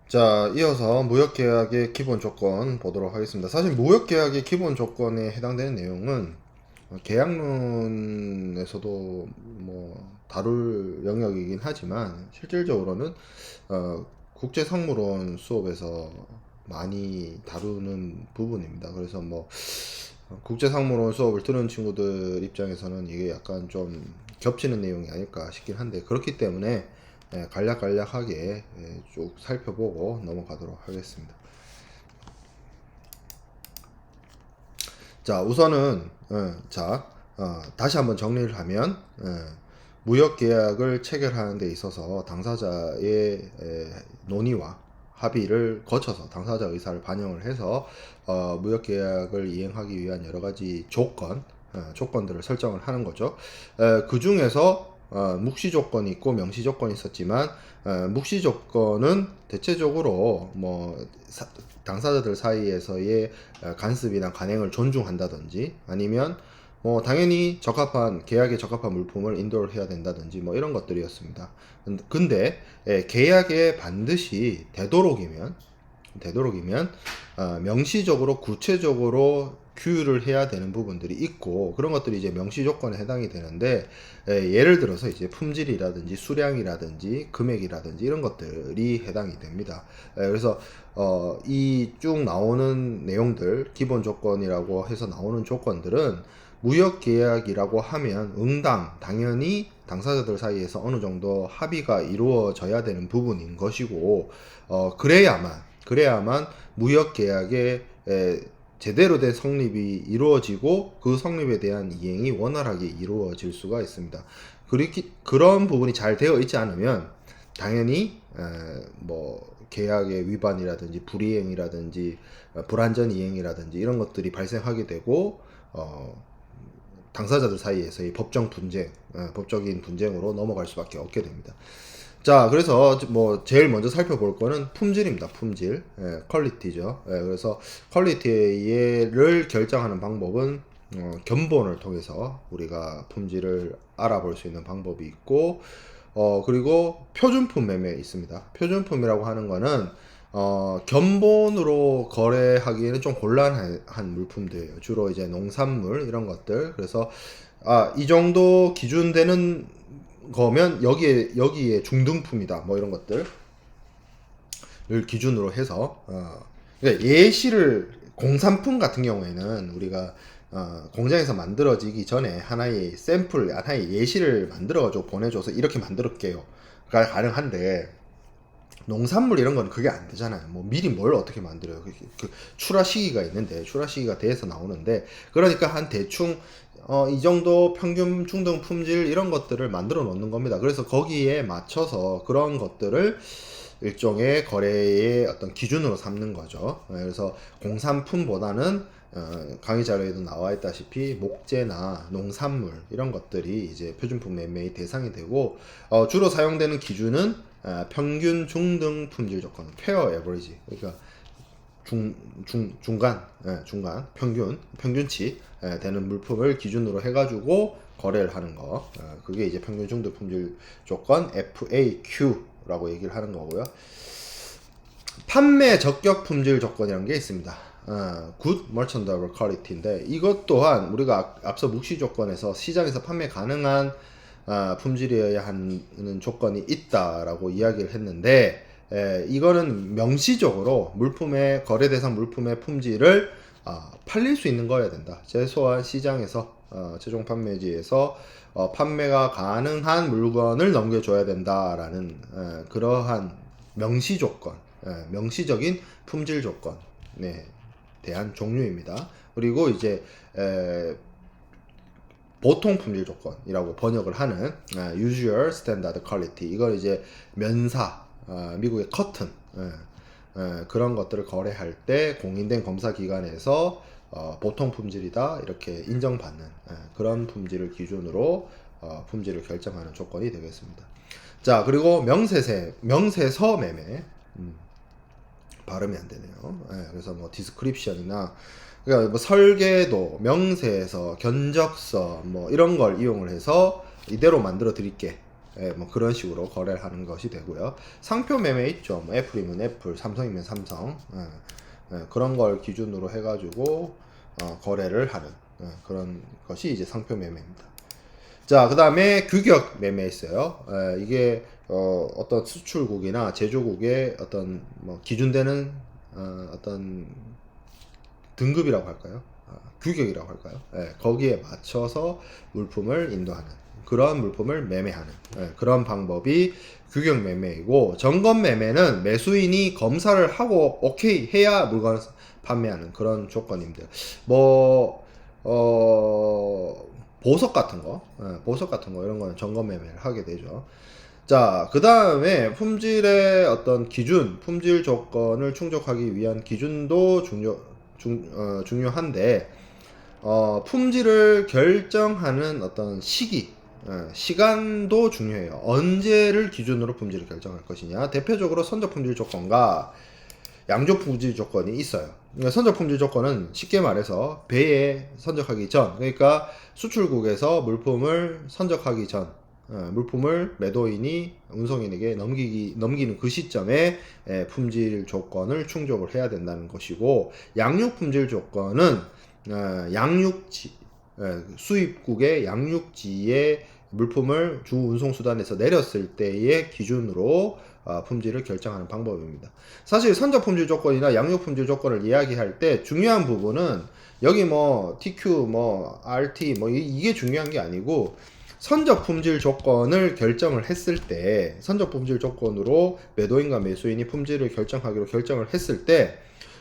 자, 이어서 무역계약의 기본 조건 보도록 하겠습니다. 사실 무역계약의 기본 조건에 해당되는 내용은 계약론에서도 뭐 다룰 영역이긴 하지만 실질적으로는 국제상무론 수업에서 많이 다루는 부분입니다. 그래서 뭐 국제상무론 수업을 들은 친구들 입장에서는 이게 약간 좀 겹치는 내용이 아닐까 싶긴 한데, 그렇기 때문에 간략간략하게 쭉 살펴보고 넘어가도록 하겠습니다. 자, 우선은 다시 한번 정리를 하면, 무역계약을 체결하는 데 있어서 당사자의 논의와 합의를 거쳐서 당사자 의사를 반영을 해서 무역계약을 이행하기 위한 여러 가지 조건들을 설정을 하는 거죠. 그 중에서 묵시 조건이 있고 명시 조건이 있었지만, 묵시 조건은 대체적으로 뭐 당사자들 사이에서의 간습이나 간행을 존중한다든지, 아니면 뭐 당연히 적합한 계약에 적합한 물품을 인도를 해야 된다든지 뭐 이런 것들이었습니다. 근데 계약에 반드시 되도록이면 명시적으로 구체적으로 규율을 해야 되는 부분들이 있고, 그런 것들이 이제 명시 조건에 해당이 되는데, 예를 들어서 이제 품질이라든지 수량이라든지 금액이라든지 이런 것들이 해당이 됩니다. 그래서 이 쭉 나오는 내용들, 기본 조건이라고 해서 나오는 조건들은 무역 계약이라고 하면 당연히 당사자들 사이에서 어느 정도 합의가 이루어져야 되는 부분인 것이고, 그래야만 무역 계약의 제대로 된 성립이 이루어지고, 그 성립에 대한 이행이 원활하게 이루어질 수가 있습니다. 그런 부분이 잘 되어 있지 않으면 당연히 뭐 계약의 위반이라든지 불이행이라든지 불완전 이행이라든지 이런 것들이 발생하게 되고, 당사자들 사이에서의 법적인 분쟁으로 넘어갈 수밖에 없게 됩니다. 자, 그래서 뭐 제일 먼저 살펴볼 거는 품질입니다. 품질, 퀄리티죠. 그래서 퀄리티를 결정하는 방법은 견본을 통해서 우리가 품질을 알아볼 수 있는 방법이 있고, 그리고 표준품 매매 있습니다. 표준품이라고 하는 거는 견본으로 거래하기에는 좀 곤란한 물품들이에요. 주로 이제 농산물 이런 것들. 그래서 이 정도 기준 되는 거면 여기에 중등품이다 뭐 이런 것들을 기준으로 해서 그러니까 예시를, 공산품 같은 경우에는 우리가 공장에서 만들어지기 전에 하나의 샘플, 하나의 예시를 만들어가지고 보내줘서 이렇게 만들었게요 가 가능한데, 농산물 이런 건 그게 안 되잖아요. 뭐 미리 뭘 어떻게 만들어요. 그 출하 시기가 있는데, 출하 시기가 돼서 나오는데, 그러니까 한 대충 이 정도 평균 중등 품질 이런 것들을 만들어 놓는 겁니다. 그래서 거기에 맞춰서 그런 것들을 일종의 거래의 어떤 기준으로 삼는 거죠. 그래서 공산품보다는 강의 자료에도 나와 있다시피 목재나 농산물 이런 것들이 이제 표준품 매매의 대상이 되고, 주로 사용되는 기준은 평균 중등 품질 조건, 페어 에버리지, 그러니까 중간 평균치 되는 물품을 기준으로 해가지고 거래를 하는 거, 그게 이제 평균 중등 품질 조건 FAQ라고 얘기를 하는 거고요. 판매 적격 품질 조건이라는 게 있습니다. Good Merchandise Quality인데, 이것 또한 우리가 앞서 묵시 조건에서 시장에서 판매 가능한 품질이어야 하는 조건이 있다라고 이야기를 했는데, 이거는 명시적으로 물품의 거래 대상 물품의 품질을 팔릴 수 있는 거여야 된다. 최소한 시장에서 최종 판매지에서 판매가 가능한 물건을 넘겨줘야 된다라는 그러한 명시 조건, 명시적인 품질 조건에 대한 종류입니다. 그리고 이제 보통 품질 조건이라고 번역을 하는 usual standard quality, 이걸 이제 면사, 미국의 커튼, 그런 것들을 거래할 때 공인된 검사 기관에서 보통 품질이다 이렇게 인정받는 그런 품질을 기준으로 품질을 결정하는 조건이 되겠습니다. 자, 그리고 명세서 매매, 발음이 안 되네요. 그래서 뭐 디스크립션이나, 그러니까 뭐 설계도, 명세서, 견적서 뭐 이런 걸 이용을 해서 이대로 만들어 드릴게, 뭐 그런 식으로 거래를 하는 것이 되고요. 상표 매매 있죠. 뭐 애플이면 애플, 삼성이면 삼성, 그런 걸 기준으로 해가지고 거래를 하는 그런 것이 이제 상표 매매입니다. 자, 그 다음에 규격 매매 있어요. 이게 어떤 수출국이나 제조국의 어떤 뭐 기준되는 어떤 등급이라고 할까요? 규격이라고 할까요? 거기에 맞춰서 물품을 인도하는 그런 물품을 매매하는 그런 방법이 규격 매매이고, 점검 매매는 매수인이 검사를 하고 오케이 해야 물건을 판매하는 그런 조건입니다. 뭐 보석 같은 거, 이런 거는 점검 매매를 하게 되죠. 자, 그 다음에 품질의 어떤 기준, 품질 조건을 충족하기 위한 기준도 중요한데, 품질을 결정하는 어떤 시간도 중요해요. 언제를 기준으로 품질을 결정할 것이냐. 대표적으로 선적 품질 조건과 양조 품질 조건이 있어요. 그러니까 선적 품질 조건은 쉽게 말해서 배에 선적하기 전, 그러니까 수출국에서 물품을 선적하기 전, 물품을 매도인이 운송인에게 넘기는 그 시점에 품질 조건을 충족을 해야 된다는 것이고, 양육 품질 조건은 양육지, 수입국의 양육지에 물품을 주 운송수단에서 내렸을 때의 기준으로 품질을 결정하는 방법입니다. 사실 선적 품질 조건이나 양육 품질 조건을 이야기할 때 중요한 부분은 여기 뭐 TQ, 뭐 RT, 뭐 이게 중요한 게 아니고, 선적 품질 조건을 결정을 했을 때, 선적 품질 조건으로 매도인과 매수인이 품질을 결정하기로 결정을 했을 때,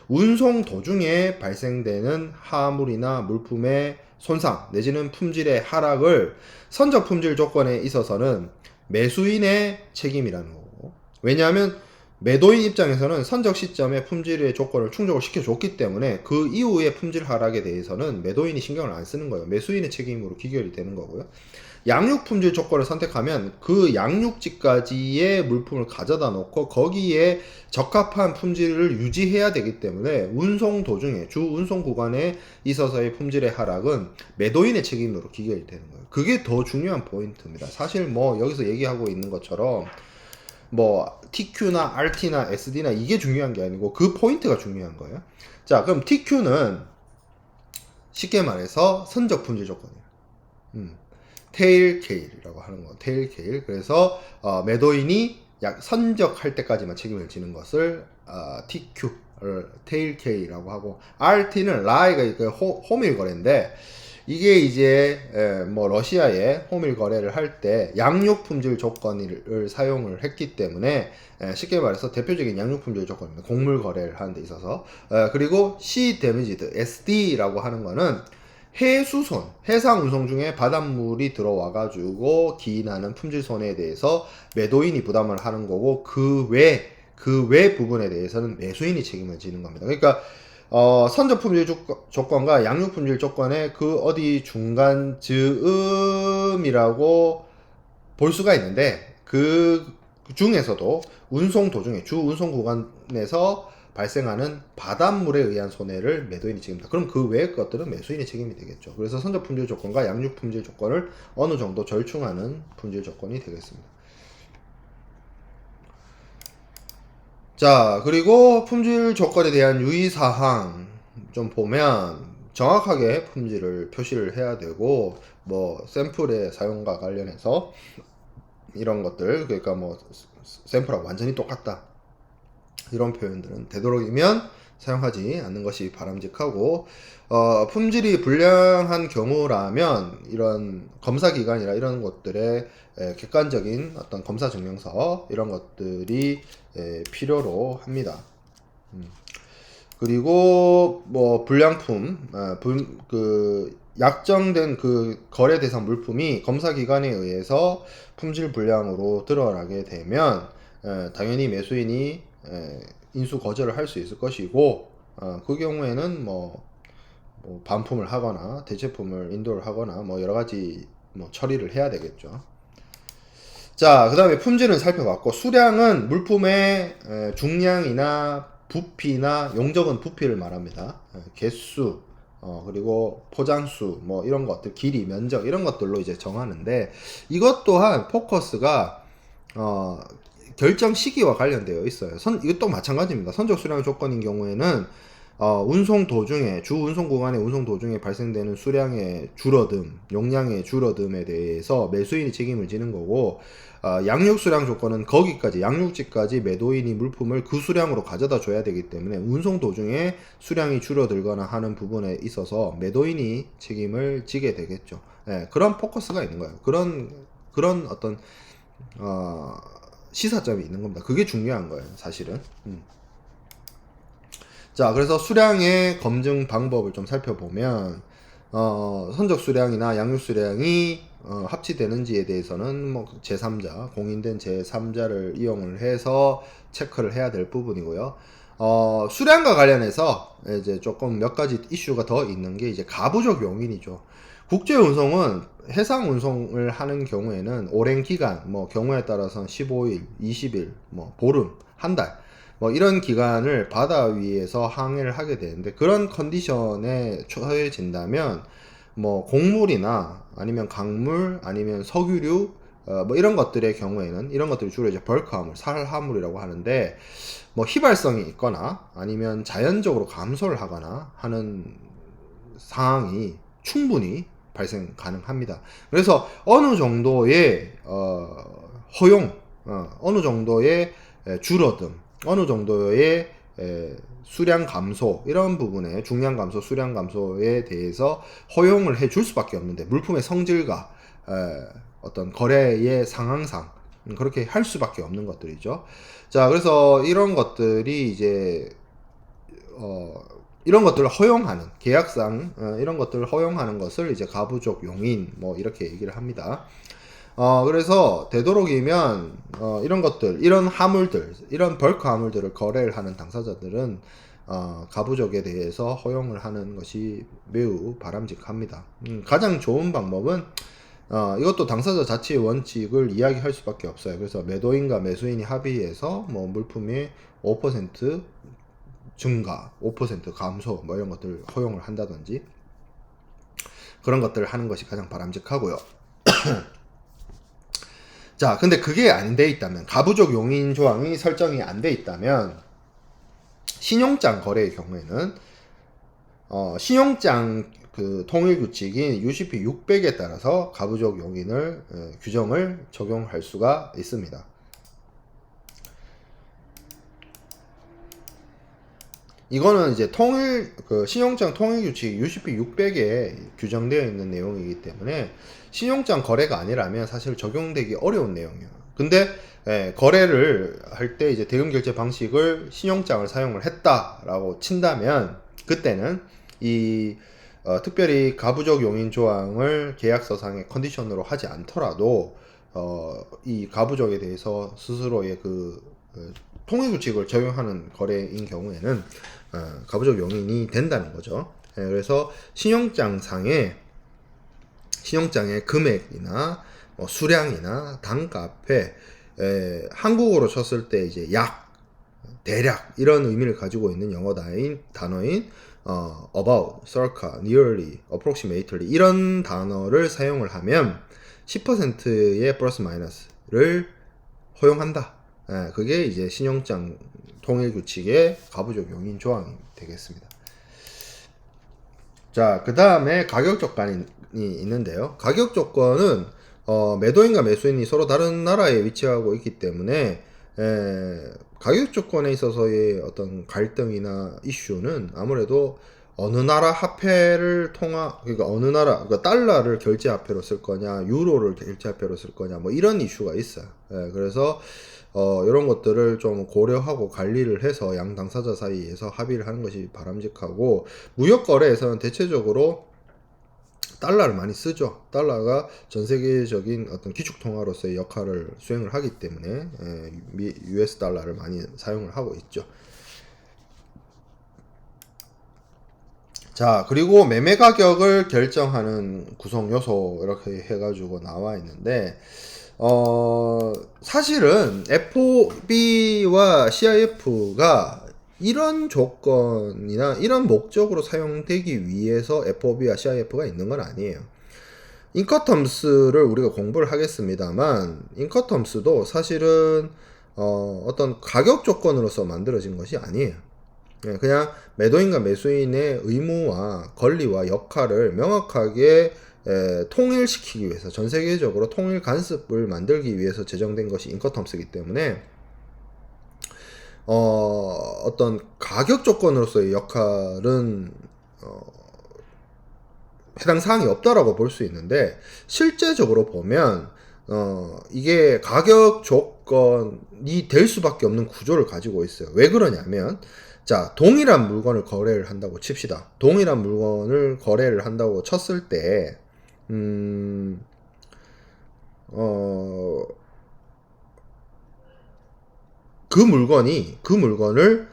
운송 도중에 발생되는 하물이나 물품의 손상 내지는 품질의 하락을 선적 품질 조건에 있어서는 매수인의 책임이라는 거고, 왜냐하면 매도인 입장에서는 선적 시점에 품질의 조건을 충족을 시켜줬기 때문에 그 이후의 품질 하락에 대해서는 매도인이 신경을 안 쓰는 거예요. 매수인의 책임으로 기결이 되는 거고요. 양육 품질 조건을 선택하면 그 양육지까지의 물품을 가져다 놓고 거기에 적합한 품질을 유지해야 되기 때문에 운송 도중에 주 운송 구간에 있어서의 품질의 하락은 매도인의 책임으로 기결이 되는 거예요. 그게 더 중요한 포인트입니다. 사실 뭐 여기서 얘기하고 있는 것처럼 뭐 TQ나 RT나 SD나 이게 중요한 게 아니고 그 포인트가 중요한 거예요. 자, 그럼 TQ는 쉽게 말해서 선적 품질 조건이에요. 테일 케일이라고 하는 거. 테일 케일. 그래서 매도인이 약 선적할 때까지만 책임을 지는 것을 TQ, 테일 케일이라고 하고, RT는 라이가 호밀 거래인데, 이게 이제 뭐 러시아에 호밀 거래를 할 때 양육 품질 조건을 사용을 했기 때문에 쉽게 말해서 대표적인 양육 품질 조건입니다. 곡물 거래를 하는 데 있어서. 그리고 C 데미지드, SD라고 하는 거는 해수손, 해상 운송 중에 바닷물이 들어와 가지고 기인하는 품질 손해에 대해서 매도인이 부담을 하는 거고, 그 외 부분에 대해서는 매수인이 책임을 지는 겁니다. 그러니까 선적 품질 조건과 양육 품질 조건의 그 어디 중간 즈음이라고 볼 수가 있는데, 그 중에서도 운송 도중에 주 운송 구간에서 발생하는 바닷물에 의한 손해를 매도인이 책임다. 그럼 그 외의 것들은 매수인의 책임이 되겠죠. 그래서 선적 품질 조건과 양육 품질 조건을 어느 정도 절충하는 품질 조건이 되겠습니다. 자, 그리고 품질 조건에 대한 유의사항 좀 보면, 정확하게 품질을 표시를 해야 되고, 뭐 샘플의 사용과 관련해서 이런 것들, 그러니까 뭐 샘플하고 완전히 똑같다, 이런 표현들은 되도록이면 사용하지 않는 것이 바람직하고, 품질이 불량한 경우라면 이런 검사 기관이나 이런 것들의 객관적인 어떤 검사 증명서, 이런 것들이 필요로 합니다. 그리고 뭐 불량품, 그 약정된 그 거래 대상 물품이 검사 기관에 의해서 품질 불량으로 드러나게 되면 당연히 매수인이 인수 거절을 할 수 있을 것이고, 그 경우에는 뭐 반품을 하거나 대체품을 인도를 하거나 뭐 여러 가지 뭐 처리를 해야 되겠죠. 자, 그 다음에 품질은 살펴봤고, 수량은 물품의 중량이나 부피나 용적은 부피를 말합니다. 개수, 그리고 포장수, 뭐 이런 것들, 길이, 면적 이런 것들로 이제 정하는데 이것 또한 포커스가 결정 시기와 관련되어 있어요. 이것도 마찬가지입니다. 선적 수량 조건인 경우에는 운송 도중에 주 운송 구간의 운송 도중에 발생되는 수량의 줄어듦, 용량의 줄어듦에 대해서 매수인이 책임을 지는 거고, 양육 수량 조건은 거기까지 양육지까지 매도인이 물품을 그 수량으로 가져다 줘야 되기 때문에 운송 도중에 수량이 줄어들거나 하는 부분에 있어서 매도인이 책임을 지게 되겠죠. 예, 그런 포커스가 있는 거예요. 그런 어떤 시사점이 있는 겁니다. 그게 중요한 거예요, 사실은. 자, 그래서 수량의 검증 방법을 좀 살펴보면, 선적 수량이나 양육 수량이 합치되는지에 대해서는 뭐 제3자, 공인된 제3자를 이용을 해서 체크를 해야 될 부분이고요. 수량과 관련해서 이제 조금 몇 가지 이슈가 더 있는 게 이제 가부적 용인이죠. 국제 운송은 해상 운송을 하는 경우에는 오랜 기간, 뭐 경우에 따라서는 15일, 20일, 뭐 보름, 한 달, 뭐 이런 기간을 바다 위에서 항해를 하게 되는데, 그런 컨디션에 처해진다면 뭐 곡물이나 아니면 강물 아니면 석유류 뭐 이런 것들의 경우에는, 이런 것들이 주로 이제 벌크 화물, 살 화물이라고 하는데, 뭐 휘발성이 있거나 아니면 자연적으로 감소를 하거나 하는 상황이 충분히 발생 가능합니다. 그래서 어느 정도의 허용, 어느 정도의 줄어듦, 어느 정도의 수량 감소, 이런 부분에 중량 감소, 수량 감소에 대해서 허용을 해줄 수밖에 없는데, 물품의 성질과 어떤 거래의 상황상 그렇게 할 수밖에 없는 것들이죠. 자, 그래서 이런 것들이 이제 이런 것들을 허용하는 계약상 이런 것들을 허용하는 것을 이제 가부적 용인, 뭐 이렇게 얘기를 합니다. 그래서 되도록이면 이런 것들, 이런 화물들, 이런 벌크 화물들을 거래를 하는 당사자들은 가부적에 대해서 허용을 하는 것이 매우 바람직합니다. 가장 좋은 방법은 이것도 당사자 자치의 원칙을 이야기할 수밖에 없어요. 그래서 매도인과 매수인이 합의해서 뭐 물품의 5% 증가, 5% 감소, 뭐 이런 것들 허용을 한다든지 그런 것들을 하는 것이 가장 바람직하고요. 자, 근데 그게 안 돼 있다면, 가부적 용인 조항이 설정이 안 돼 있다면, 신용장 거래의 경우에는 신용장 그 통일 규칙인 UCP 600에 따라서 가부적 용인을 규정을 적용할 수가 있습니다. 이거는 이제 신용장 통일 규칙 UCP 600에 규정되어 있는 내용이기 때문에 신용장 거래가 아니라면 사실 적용되기 어려운 내용이에요. 근데 거래를 할 때 이제 대금 결제 방식을 신용장을 사용을 했다라고 친다면, 그때는 이 특별히 가부적 용인 조항을 계약서상의 컨디션으로 하지 않더라도 이 가부적에 대해서 스스로의 통일 규칙을 적용하는 거래인 경우에는 가부적 용인이 된다는 거죠. 그래서 신용장의 금액이나 수량이나 단가 앞에 한국어로 쳤을 때 이제 약, 대략 이런 의미를 가지고 있는 영어 단어인 about, circa, nearly, approximately 이런 단어를 사용을 하면 10%의 플러스 마이너스를 허용한다. 그게 이제 신용장 통일 규칙의 가부적 용인 조항이 되겠습니다. 자, 그 다음에 가격 조건이 있는데요. 가격 조건은 매도인과 매수인이 서로 다른 나라에 위치하고 있기 때문에 가격 조건에 있어서의 어떤 갈등이나 이슈는 아무래도 어느 나라 화폐를 그러니까 어느 나라, 그러니까 달러를 결제 화폐로 쓸 거냐, 유로를 결제 화폐로 쓸 거냐, 뭐 이런 이슈가 있어요. 그래서 이런 것들을 좀 고려하고 관리를 해서 양 당사자 사이에서 합의를 하는 것이 바람직하고, 무역 거래에서는 대체적으로 달러를 많이 쓰죠. 달러가 전 세계적인 어떤 기축통화로서의 역할을 수행을 하기 때문에 US 달러를 많이 사용을 하고 있죠. 자, 그리고 매매 가격을 결정하는 구성 요소 이렇게 해가지고 나와 있는데, 사실은 FOB와 CIF가 이런 조건이나 이런 목적으로 사용되기 위해서 FOB와 CIF가 있는 건 아니에요. 인커텀스를 우리가 공부를 하겠습니다만, 인커텀스도 사실은 어떤 가격 조건으로서 만들어진 것이 아니에요. 그냥 매도인과 매수인의 의무와 권리와 역할을 명확하게 통일시키기 위해서, 전 세계적으로 통일 관습을 만들기 위해서 제정된 것이 인커텀스이기 때문에 어떤 가격 조건으로서의 역할은 해당 사항이 없다라고 볼 수 있는데, 실제적으로 보면 이게 가격 조건이 될 수밖에 없는 구조를 가지고 있어요. 왜 그러냐면, 자, 동일한 물건을 거래를 한다고 칩시다. 동일한 물건을 거래를 한다고 쳤을 때, 그 물건을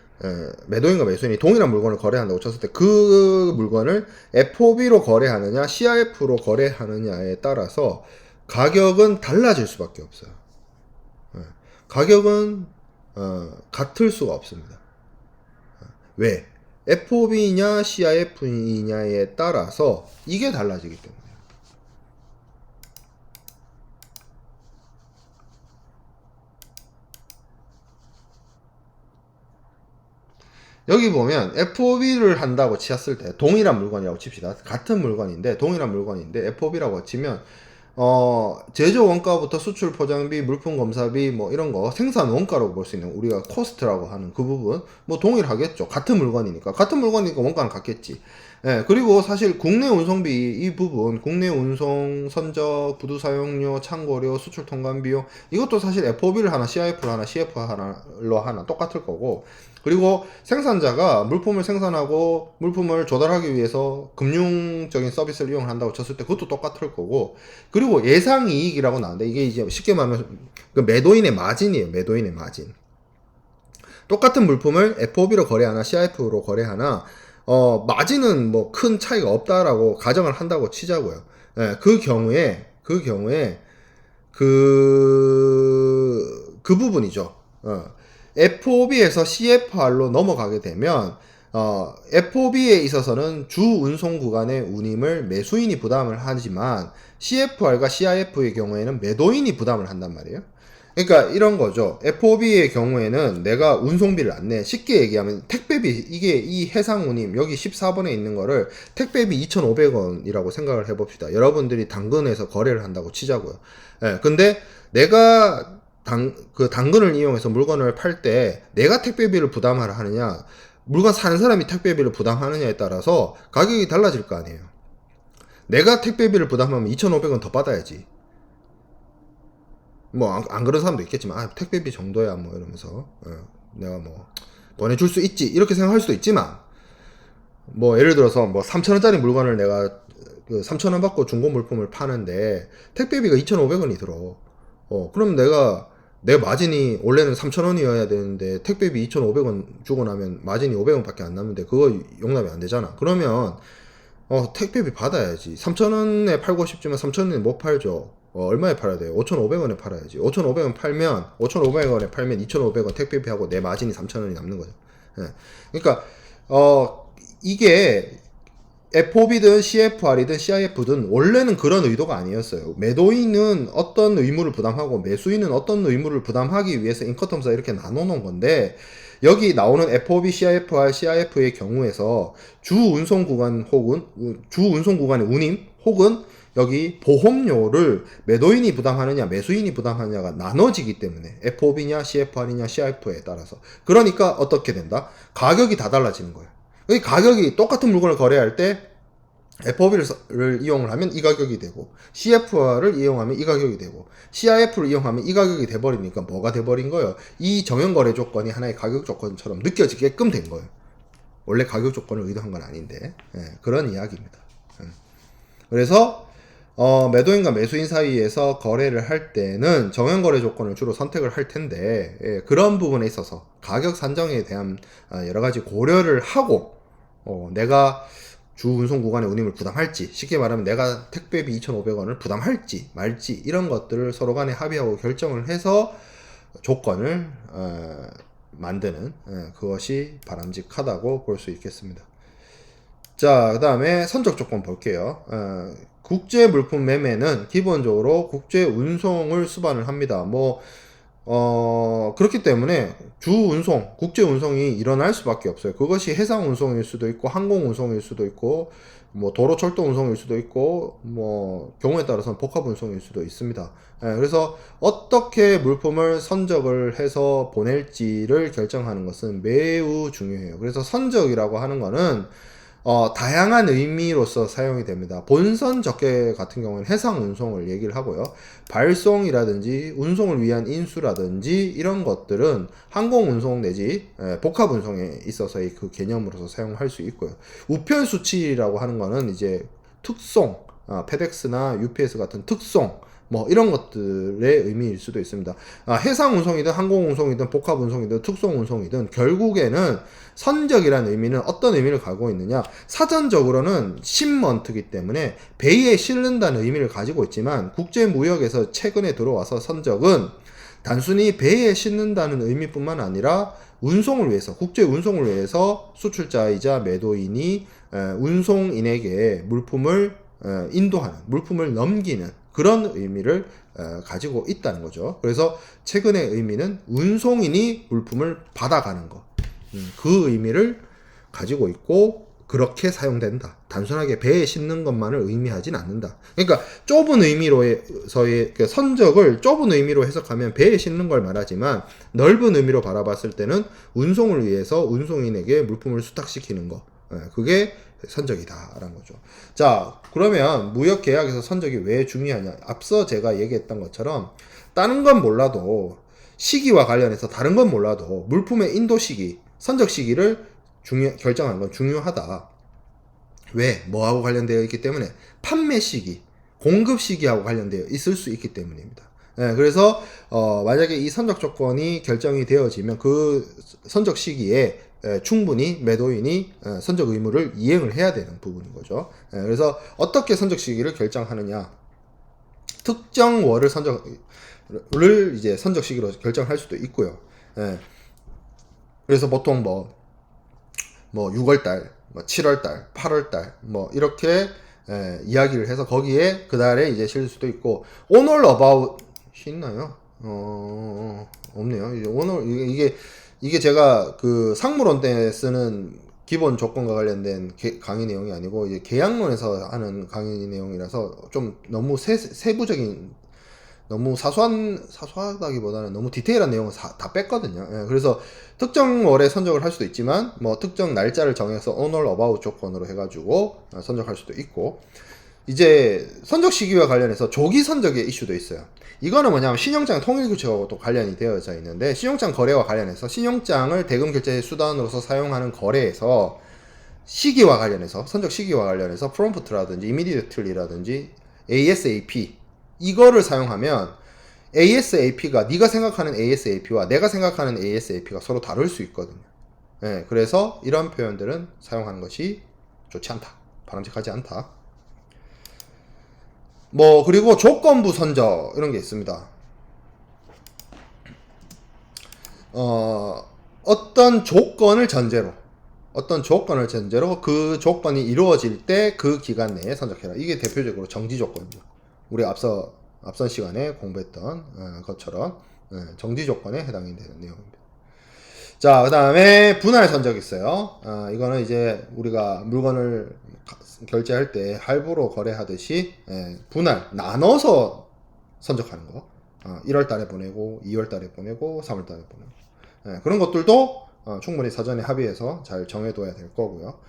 매도인과 매수인이 동일한 물건을 거래한다고 쳤을 때, 그 물건을 FOB로 거래하느냐 CIF로 거래하느냐에 따라서 가격은 달라질 수밖에 없어요. 가격은 같을 수가 없습니다. 왜? FOB냐 CIF냐에 따라서 이게 달라지기 때문에. 여기 보면 FOB를 한다고 치었을 때, 동일한 물건이라고 칩시다. 같은 물건인데 동일한 물건인데 FOB라고 치면 제조 원가부터 수출 포장비, 물품 검사비 뭐 이런 거 생산 원가로 볼 수 있는, 우리가 코스트라고 하는 그 부분 뭐 동일하겠죠. 같은 물건이니까 원가는 같겠지. 예, 그리고 사실 국내 운송비 이 부분, 국내 운송, 선적, 부두 사용료, 창고료, 수출 통관 비용, 이것도 사실 FOB를 하나 CIF를 하나 CF 하나로 하나 똑같을 거고, 그리고 생산자가 물품을 생산하고 물품을 조달하기 위해서 금융적인 서비스를 이용한다고 쳤을 때 그것도 똑같을 거고, 그리고 예상이익이라고 나오는데, 이게 이제 쉽게 말하면 그 매도인의 마진이에요. 매도인의 마진. 똑같은 물품을 FOB로 거래하나 CIF로 거래하나 마진은 뭐 큰 차이가 없다라고 가정을 한다고 치자고요. 예, 그 경우에 그 부분이죠. FOB에서 CFR로 넘어가게 되면 FOB에 있어서는 주 운송 구간의 운임을 매수인이 부담을 하지만, CFR과 CIF의 경우에는 매도인이 부담을 한단 말이에요. 그러니까 이런 거죠. FOB의 경우에는 내가 운송비를 안 내. 쉽게 얘기하면 택배비, 이게 이 해상 운임 여기 14번에 있는 거를 택배비 2,500원이라고 생각을 해봅시다. 여러분들이 당근에서 거래를 한다고 치자고요. 예, 근데 내가 당근을 이용해서 물건을 팔 때 내가 택배비를 부담하라 하느냐, 물건 사는 사람이 택배비를 부담하느냐에 따라서 가격이 달라질 거 아니에요. 내가 택배비를 부담하면 2,500원 더 받아야지. 뭐 안 그런 사람도 있겠지만, 택배비 정도야 뭐 이러면서 내가 뭐 보내줄 수 있지 이렇게 생각할 수도 있지만, 뭐 예를 들어서 뭐 3,000원짜리 물건을 내가 3,000원 받고 중고 물품을 파는데 택배비가 2,500원이 들어. 그럼 내 마진이 원래는 3,000원이어야 되는데 택배비 2,500원 주고 나면 마진이 500원밖에 안 남는데 그거 용납이 안 되잖아. 그러면 택배비 받아야지. 3,000원에 팔고 싶지만 3,000원에 못 팔죠. 얼마에 팔아야 돼요? 5,500원에 팔아야지. 5,500원에 팔면 2,500원 택배비하고 내 마진이 3,000원이 남는 거죠. 예. 그러니까 이게 FOB든 CFR이든 CIF든 원래는 그런 의도가 아니었어요. 매도인은 어떤 의무를 부담하고 매수인은 어떤 의무를 부담하기 위해서 인커텀스가 이렇게 나눠놓은 건데, 여기 나오는 FOB, CIFR, CIF의 경우에서 주 운송 구간의 운임 혹은 여기 보험료를 매도인이 부담하느냐 매수인이 부담하느냐가 나눠지기 때문에 FOB냐 CFR이냐 CIF에 따라서, 그러니까 어떻게 된다? 가격이 다 달라지는 거예요. 가격이 똑같은 물건을 거래할 때 FOB를 이용을 하면 이 가격이 되고, CFR을 이용하면 이 가격이 되고, CIF를 이용하면 이 가격이 돼버리니까 뭐가 돼버린 거예요? 이 정형거래 조건이 하나의 가격 조건처럼 느껴지게끔 된 거예요. 원래 가격 조건을 의도한 건 아닌데, 그런 이야기입니다. 그래서 매도인과 매수인 사이에서 거래를 할 때는 정형거래 조건을 주로 선택을 할 텐데, 그런 부분에 있어서 가격 산정에 대한 여러 가지 고려를 하고, 내가 주 운송 구간의 운임을 부담할지, 쉽게 말하면 내가 택배비 2,500원을 부담할지 말지, 이런 것들을 서로 간에 합의하고 결정을 해서 조건을 만드는 그것이 바람직하다고 볼 수 있겠습니다. 자, 그 다음에 선적 조건 볼게요. 국제 물품 매매는 기본적으로 국제 운송을 수반을 합니다. 그렇기 때문에 주 운송, 국제 운송이 일어날 수밖에 없어요. 그것이 해상 운송일 수도 있고, 항공 운송일 수도 있고, 도로 철도 운송일 수도 있고, 경우에 따라서는 복합 운송일 수도 있습니다. 그래서 어떻게 물품을 선적을 해서 보낼지를 결정하는 것은 매우 중요해요. 그래서 선적이라고 하는 거는 다양한 의미로서 사용이 됩니다. 본선 적계 같은 경우는 해상 운송을 얘기를 하고요. 발송이라든지 운송을 위한 인수라든지 이런 것들은 항공 운송 내지 복합 운송에 있어서의 그 개념으로서 사용할 수 있고요. 우편 수치라고 하는 거는 이제 특송, 페덱스나 UPS 같은 특송 이런 것들의 의미일 수도 있습니다. 해상 운송이든 항공 운송이든 복합 운송이든 특송 운송이든 결국에는 선적이라는 의미는 어떤 의미를 가지고 있느냐, 사전적으로는 십먼트이기 때문에 배에 실른다는 의미를 가지고 있지만 국제무역에서 최근에 들어와서 선적은 단순히 배에 싣는다는 의미뿐만 아니라 운송을 위해서, 국제 운송을 위해서 수출자이자 매도인이 운송인에게 물품을 인도하는, 물품을 넘기는 그런 의미를 가지고 있다는 거죠. 그래서 최근의 의미는 운송인이 물품을 받아가는 것, 그 의미를 가지고 있고 그렇게 사용된다. 단순하게 배에 싣는 것만을 의미하진 않는다. 그러니까 좁은 의미로서의 선적을 좁은 의미로 해석하면 배에 싣는 걸 말하지만, 넓은 의미로 바라봤을 때는 운송을 위해서 운송인에게 물품을 수탁시키는 것, 그게 선적이다라는 거죠. 자, 그러면 무역 계약에서 선적이 왜 중요하냐? 앞서 제가 얘기했던 것처럼 다른 건 몰라도, 시기와 관련해서 다른 건 몰라도 물품의 인도 시기, 선적 시기를 결정하는 건 중요하다. 왜? 뭐하고 관련되어 있기 때문에? 판매 시기, 공급 시기하고 관련되어 있을 수 있기 때문입니다. 그래서 만약에 이 선적 조건이 결정이 되어지면 그 선적 시기에 충분히 매도인이 선적 의무를 이행을 해야 되는 부분인 거죠. 그래서 어떻게 선적 시기를 결정하느냐? 특정 월을 이제 선적 시기로 결정할 수도 있고요. 그래서 보통 6월달, 7월달, 8월달, 이렇게 이야기를 해서 거기에 그달에 이제 실을 수도 있고, on or about 있나요? 없네요. 이제 이게 제가 그 상무론 때 쓰는 기본 조건과 관련된 강의 내용이 아니고, 이제 계약론에서 하는 강의 내용이라서 좀 너무 세부적인, 너무 사소하다기보다는 너무 디테일한 내용을 다 뺐거든요. 그래서 특정 월에 선적을 할 수도 있지만, 특정 날짜를 정해서 on or about 조건으로 해가지고 선적할 수도 있고, 이제 선적 시기와 관련해서 조기 선적의 이슈도 있어요. 이거는 뭐냐면 신용장 통일규칙하고 또 관련이 되어져 있는데, 신용장 거래와 관련해서 신용장을 대금 결제 수단으로서 사용하는 거래에서 시기와 관련해서, 선적 시기와 관련해서 prompt라든지 immediately라든지 ASAP 이거를 사용하면 ASAP가, 네가 생각하는 ASAP와 내가 생각하는 ASAP가 서로 다를 수 있거든요. 그래서 이런 표현들은 사용하는 것이 좋지 않다, 바람직하지 않다. 그리고 조건부 선적 이런 게 있습니다. 어떤 조건을 전제로 그 조건이 이루어질 때 그 기간 내에 선적해라. 이게 대표적으로 정지 조건이죠. 우리 앞선 시간에 공부했던 것처럼 정지 조건에 해당이 되는 내용입니다. 자, 그 다음에 분할 선적이 있어요. 이거는 이제 우리가 물건을 결제할 때 할부로 거래하듯이 분할, 나눠서 선적하는 거. 1월 달에 보내고 2월 달에 보내고 3월 달에 보내고, 그런 것들도 충분히 사전에 합의해서 잘 정해둬야 될 거고요.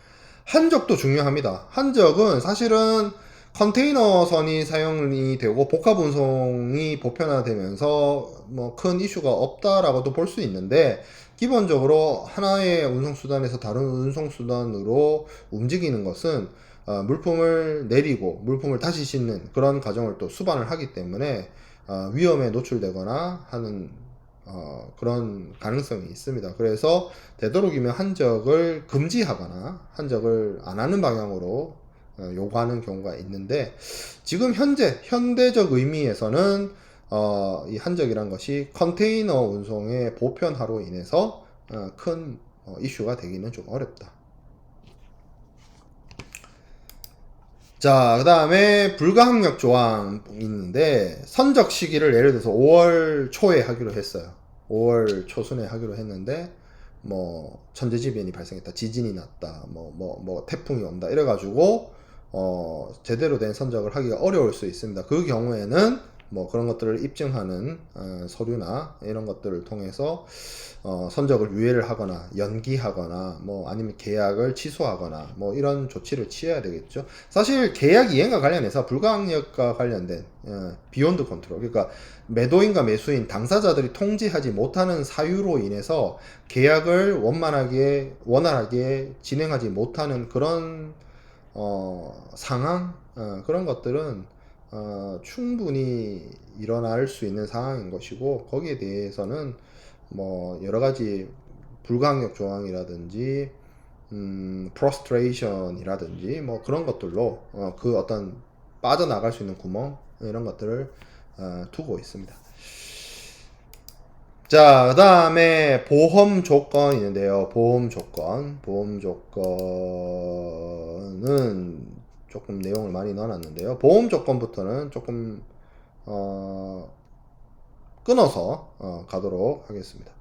한적도 중요합니다. 한적은 사실은 컨테이너선이 사용이 되고 복합 운송이 보편화되면서 큰 이슈가 없다라고도 볼 수 있는데, 기본적으로 하나의 운송수단에서 다른 운송수단으로 움직이는 것은 물품을 내리고 물품을 다시 싣는 그런 과정을 또 수반을 하기 때문에 위험에 노출되거나 하는 그런 가능성이 있습니다. 그래서 되도록이면 한적을 금지하거나 한적을 안 하는 방향으로 요구하는 경우가 있는데, 지금 현대적 의미에서는 이 한적이란 것이 컨테이너 운송의 보편화로 인해서 큰 이슈가 되기는 좀 어렵다. 자, 그 다음에 불가항력 조항 있는데, 선적 시기를 예를 들어서 5월 초에 하기로 했어요. 5월 초순에 하기로 했는데, 뭐, 천재지변이 발생했다, 지진이 났다, 태풍이 온다, 이래가지고, 제대로 된 선적을 하기가 어려울 수 있습니다. 그 경우에는, 뭐, 그런 것들을 입증하는, 서류나, 이런 것들을 통해서, 선적을 유예를 하거나 연기하거나 뭐 아니면 계약을 취소하거나 뭐 이런 조치를 취해야 되겠죠. 사실 계약 이행과 관련해서 불가항력과 관련된 비욘드 컨트롤, 그러니까 매도인과 매수인 당사자들이 통제하지 못하는 사유로 인해서 계약을 원활하게 진행하지 못하는 그런 상황, 그런 것들은 충분히 일어날 수 있는 상황인 것이고, 거기에 대해서는 뭐 여러 가지 불가항력 조항이라든지 프로스트레이션이라든지 뭐 그런 것들로 그 어떤 빠져나갈 수 있는 구멍, 이런 것들을 두고 있습니다. 자, 그 다음에 보험 조건이 있는데요. 보험 조건은 조금 내용을 많이 넣어놨는데요. 보험 조건부터는 조금 끊어서 가도록 하겠습니다.